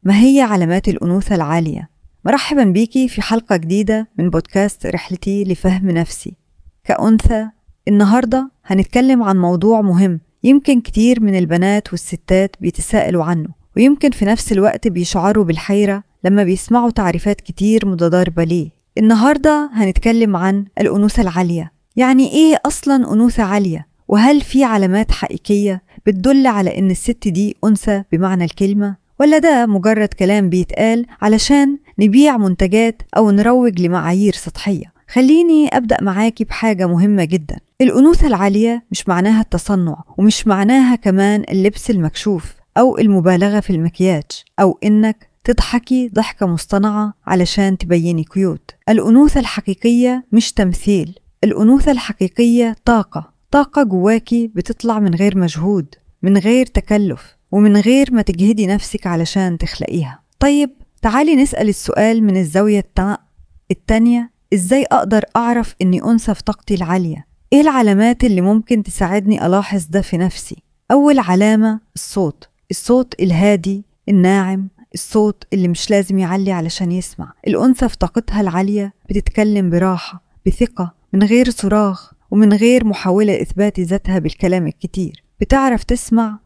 ما هي علامات الأنوثة العالية؟ مرحبا بيكي في حلقة جديدة من بودكاست رحلتي لفهم نفسي كأنثى. النهاردة هنتكلم عن موضوع مهم، يمكن كتير من البنات والستات بيتساءلوا عنه، ويمكن في نفس الوقت بيشعروا بالحيرة لما بيسمعوا تعريفات كتير متضاربة ليه. النهاردة هنتكلم عن الأنوثة العالية. يعني إيه أصلا أنوثة عالية؟ وهل في علامات حقيقية بتدل على إن الست دي أنثى بمعنى الكلمة؟ ولا ده مجرد كلام بيتقال علشان نبيع منتجات أو نروج لمعايير سطحية؟ خليني أبدأ معاكي بحاجة مهمة جدا. الأنوثة العالية مش معناها التصنع، ومش معناها كمان اللبس المكشوف أو المبالغة في المكياج، أو إنك تضحكي ضحكة مصطنعة علشان تبيني كيوت. الأنوثة الحقيقية مش تمثيل. الأنوثة الحقيقية طاقة جواكي بتطلع من غير مجهود، من غير تكلف، ومن غير ما تجهدي نفسك علشان تخلقيها. طيب تعالي نسأل السؤال من الزاوية التانية. إزاي أقدر أعرف إني أنثى في طاقتي العالية؟ إيه العلامات اللي ممكن تساعدني ألاحظ ده في نفسي؟ أول علامة الصوت الهادي الناعم، الصوت اللي مش لازم يعلي علشان يسمع. الأنثى في طاقتها العالية بتتكلم براحة، بثقة، من غير صراخ ومن غير محاولة إثبات ذاتها بالكلام الكتير. بتعرف تسمع،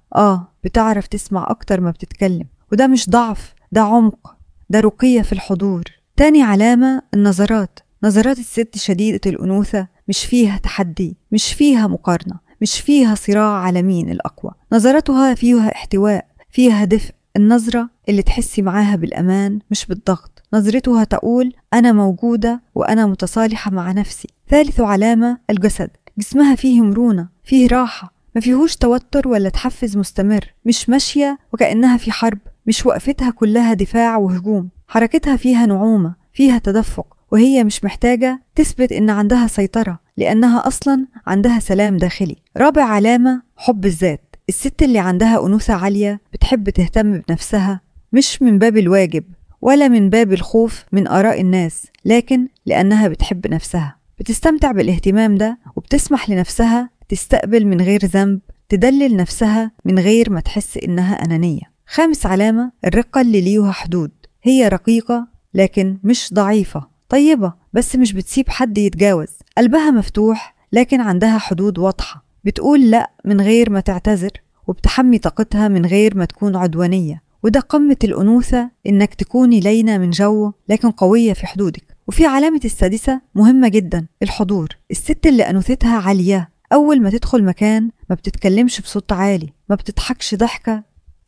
بتعرف تسمع أكتر ما بتتكلم، وده مش ضعف، ده عمق، ده رقية في الحضور. تاني علامة نظرات الست شديدة الأنوثة مش فيها تحدي، مش فيها مقارنة، مش فيها صراع على مين الأقوى. نظرتها فيها احتواء، فيها دفء. النظرة اللي تحسي معاها بالأمان مش بالضغط. نظرتها تقول أنا موجودة وأنا متصالحة مع نفسي. ثالث علامة الجسد. جسمها فيه مرونة، فيه راحة، ما فيهوش توتر ولا تحفز مستمر. مش ماشية وكأنها في حرب، مش وقفتها كلها دفاع وهجوم. حركتها فيها نعومة، فيها تدفق، وهي مش محتاجة تثبت إن عندها سيطرة، لأنها أصلا عندها سلام داخلي. رابع علامة حب الذات. الست اللي عندها أنوثة عالية بتحب تهتم بنفسها، مش من باب الواجب ولا من باب الخوف من آراء الناس، لكن لأنها بتحب نفسها. بتستمتع بالاهتمام ده، وبتسمح لنفسها تستقبل من غير ذنب، تدلل نفسها من غير ما تحس إنها أنانية. خامس علامة الرقة اللي ليها حدود. هي رقيقة لكن مش ضعيفة، طيبة بس مش بتسيب حد يتجاوز. قلبها مفتوح لكن عندها حدود واضحة. بتقول لأ من غير ما تعتذر، وبتحمي طاقتها من غير ما تكون عدوانية. وده قمة الأنوثة، إنك تكوني لينة من جو لكن قوية في حدودك. وفي علامة السادسة مهمة جدا، الحضور. الست اللي أنوثتها عالية أول ما تدخل مكان ما بتتكلمش بصوت عالي، ما بتضحكش ضحكة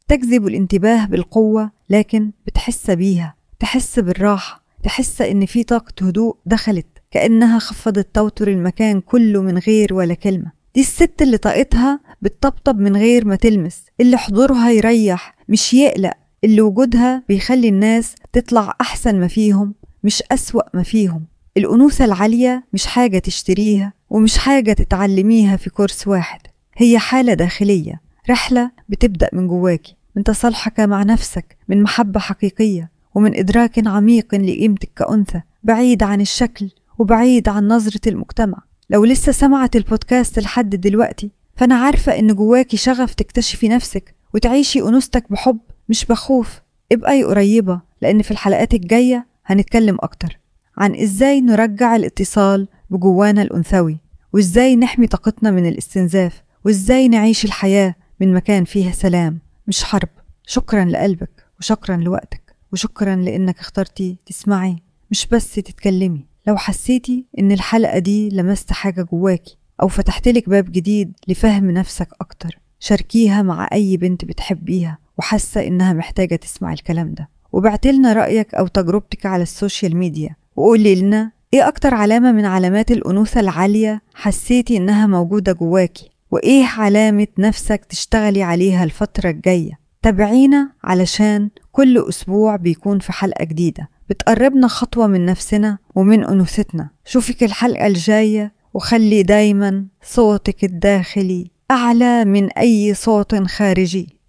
تجذب الانتباه بالقوة، لكن بتحس بيها، تحس بالراحة، تحس إن في طاقة هدوء دخلت، كأنها خفضت توتر المكان كله من غير ولا كلمة. دي الست اللي طاقتها بتطبطب من غير ما تلمس، اللي حضورها يريح مش يقلق، اللي وجودها بيخلي الناس تطلع أحسن ما فيهم مش أسوأ ما فيهم. الأنوثة العالية مش حاجة تشتريها، ومش حاجة تتعلميها في كورس واحد. هي حالة داخلية، رحلة بتبدأ من جواكي، من تصالحك مع نفسك، من محبة حقيقية، ومن إدراك عميق لقيمتك كأنثى، بعيد عن الشكل وبعيد عن نظرة المجتمع. لو لسه سمعت البودكاست لحد دلوقتي، فأنا عارفة إن جواكي شغف تكتشفي نفسك وتعيشي أنوثتك بحب مش بخوف. ابقي قريبة، لأن في الحلقات الجاية هنتكلم أكتر عن إزاي نرجع الاتصال بجوانا الأنثوي، وإزاي نحمي طاقتنا من الاستنزاف، وإزاي نعيش الحياة من مكان فيها سلام مش حرب. شكرا لقلبك، وشكرا لوقتك، وشكرا لأنك اخترتي تسمعي مش بس تتكلمي. لو حسيتي إن الحلقة دي لمست حاجة جواكي، أو فتحتلك باب جديد لفهم نفسك أكتر، شاركيها مع أي بنت بتحبيها وحاسة إنها محتاجة تسمع الكلام ده. وبعتلنا رأيك أو تجربتك على السوشيال ميديا، وقولي لنا إيه أكتر علامة من علامات الأنوثة العالية حسيتي إنها موجودة جواكي، وإيه علامة نفسك تشتغلي عليها الفترة الجاية. تابعينا علشان كل أسبوع بيكون في حلقة جديدة بتقربنا خطوة من نفسنا ومن أنوثتنا. شوفك الحلقة الجاية، وخلي دايما صوتك الداخلي أعلى من أي صوت خارجي.